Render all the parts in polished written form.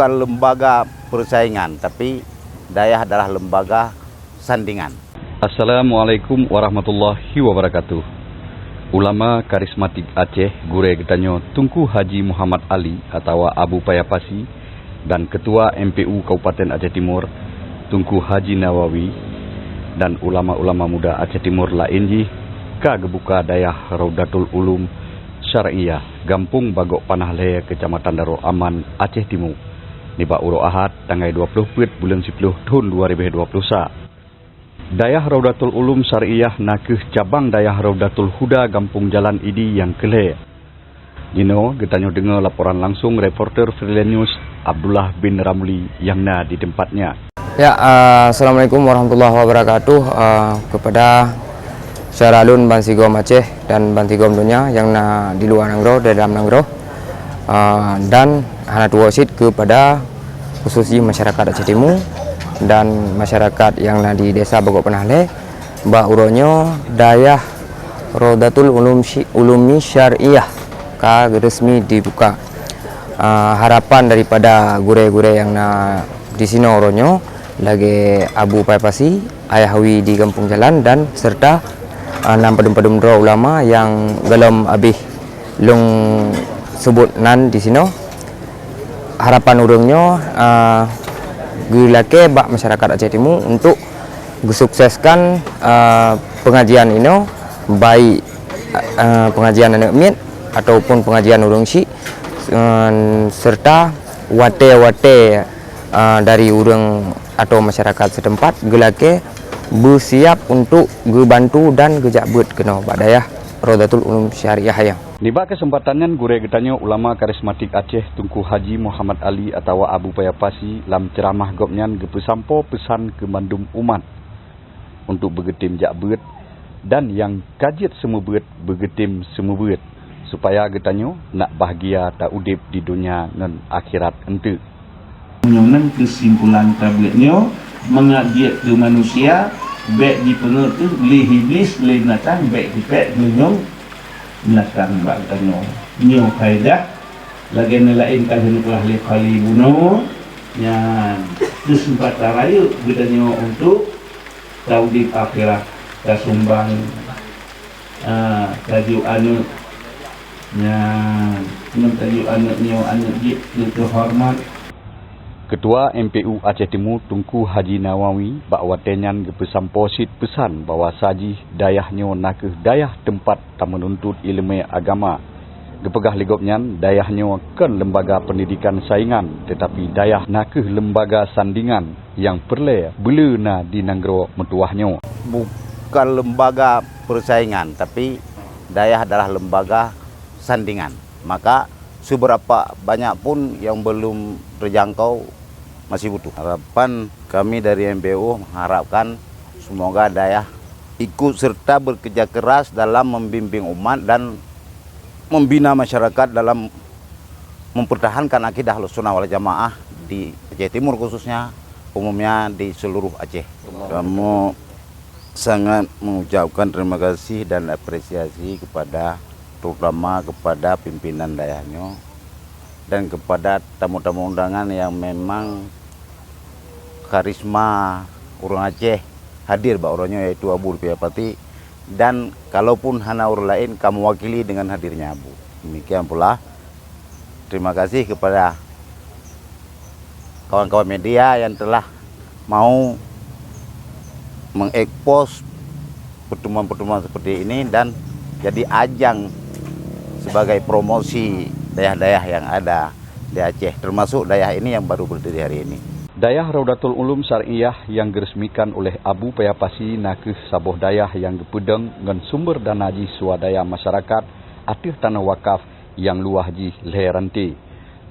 bukan lembaga persaingan, tapi Dayah adalah lembaga sandingan. Assalamualaikum warahmatullahi wabarakatuh. Ulama karismatik Aceh Gure Getanyo Tunku Haji Muhammad Ali atau Abu Payapasi dan Ketua MPU Kabupaten Aceh Timur Tunku Haji Nawawi dan ulama-ulama muda Aceh Timur lainji ka gebuka Dayah Raudatul Ulum Syariah Gampung Bagok Panah Leh Kecamatan Daro Aman Aceh Timur niba Uro Ahad tanggal 20 bulan 10 tahun 2020 Dayah Raudatul Ulum Syariah nakeh cabang Dayah Raudatul Huda Gampung Jalan Idi yang keleh. Dino getanyo dengar laporan langsung reporter Freelance News Abdullah bin Ramli yang di tempatnya. Ya, Assalamualaikum warahmatullahi wabarakatuh kepada Syaralun Bansigom Aceh dan Bantigom Dunia yang di luar Nanggro, di dalam Nanggro, dan Hanatua Wasit kepada khususnya masyarakat Aceh Timur dan masyarakat yang di desa Bagok Panah Leh, Mbak Uronyo Dayah Raudatul Ulumi Syariah ka resmi dibuka. Harapan daripada gure-gure yang di sini Uronyo lagi Abu Payapasi Ayahawi di Kampung Jalan dan serta 6 pedum-pedum dro ulama yang belum habis lung sebut nan di sini. Harapan urungnya gilake bak masyarakat Aceh Timur untuk sukseskan pengajian ini, baik pengajian anak mit ataupun pengajian urung si serta wate-wate dari urang atau masyarakat setempat gelake bersiap untuk gebantu dan gejabut kena Pak Dayah Raudatul Ulum Syariah ya. Niba kesempatannya gure getanyo ulama karismatik Aceh Tunku Haji Muhammad Ali atau Abu Payapasi lam ceramah gopnyan gepesampo pesan ke mandum umat untuk begetim jakbeut dan yang kajet semubut begetim semubut supaya getanyo nak bahagia tak udip di dunia dan akhirat ente. Menyonan kesimpulan tabletnya mengajak ke manusia baik di pengerti li iblis li binatang baik di pet menyong binatang bak tanyo nyo kaidah lagi nelain kajian kelah li kali buno yang kesempatan rayu bidanyo untuk tahu di akhirat kasumbang tajuk anak yang tajuk anaknya anak itu hormat. Ketua MPU Aceh Timur Tunku Haji Nawawi bak watenyan gepesamposit pesan bahawa saji dayahnya nakeh dayah tempat tak menuntut ilmu agama. Gepegah ligopnyan dayahnya kan lembaga pendidikan saingan tetapi dayah nakeh lembaga sandingan yang perle belena di Nanggro metuahnya. Bukan lembaga persaingan, tapi Dayah adalah lembaga sandingan. Maka seberapa banyak pun yang belum terjangkau masih butuh. Harapan kami dari MPU mengharapkan semoga Dayah ikut serta bekerja keras dalam membimbing umat dan membina masyarakat dalam mempertahankan akidah Ahlussunnah wal Jamaah di Aceh Timur khususnya, umumnya di seluruh Aceh. Kami sangat mengucapkan terima kasih dan apresiasi terutama kepada pimpinan Dayahnya dan kepada tamu-tamu undangan yang memang karisma orang Aceh hadir Pak Uronyo yaitu Abu Payapati, dan kalaupun hana orang lain kamu wakili dengan hadirnya Abu. Demikian pula terima kasih kepada kawan-kawan media yang telah mau mengekspos pertemuan-pertemuan seperti ini dan jadi ajang sebagai promosi dayah-dayah yang ada di Aceh, termasuk dayah ini yang baru berdiri hari ini. Dayah Raudatul Ulum Syariah yang diresmikan oleh Abu Payapasi nakeh saboh dayah yang gepedeng dengan sumber dana ji swadaya masyarakat atih tanah wakaf yang luah ji leheranti.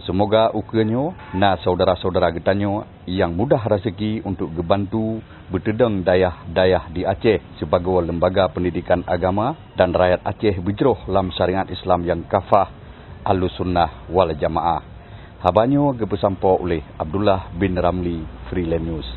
Semoga ukenyo na saudara-saudara getanyo yang mudah rezeki untuk gebantu bertedeng dayah-dayah di Aceh sebagai lembaga pendidikan agama dan rakyat Aceh bejroh lam syariat Islam yang kafah Ahlussunnah wal Jamaah. Habanyo gepesampo oleh Abdullah bin Ramli, Freelance News.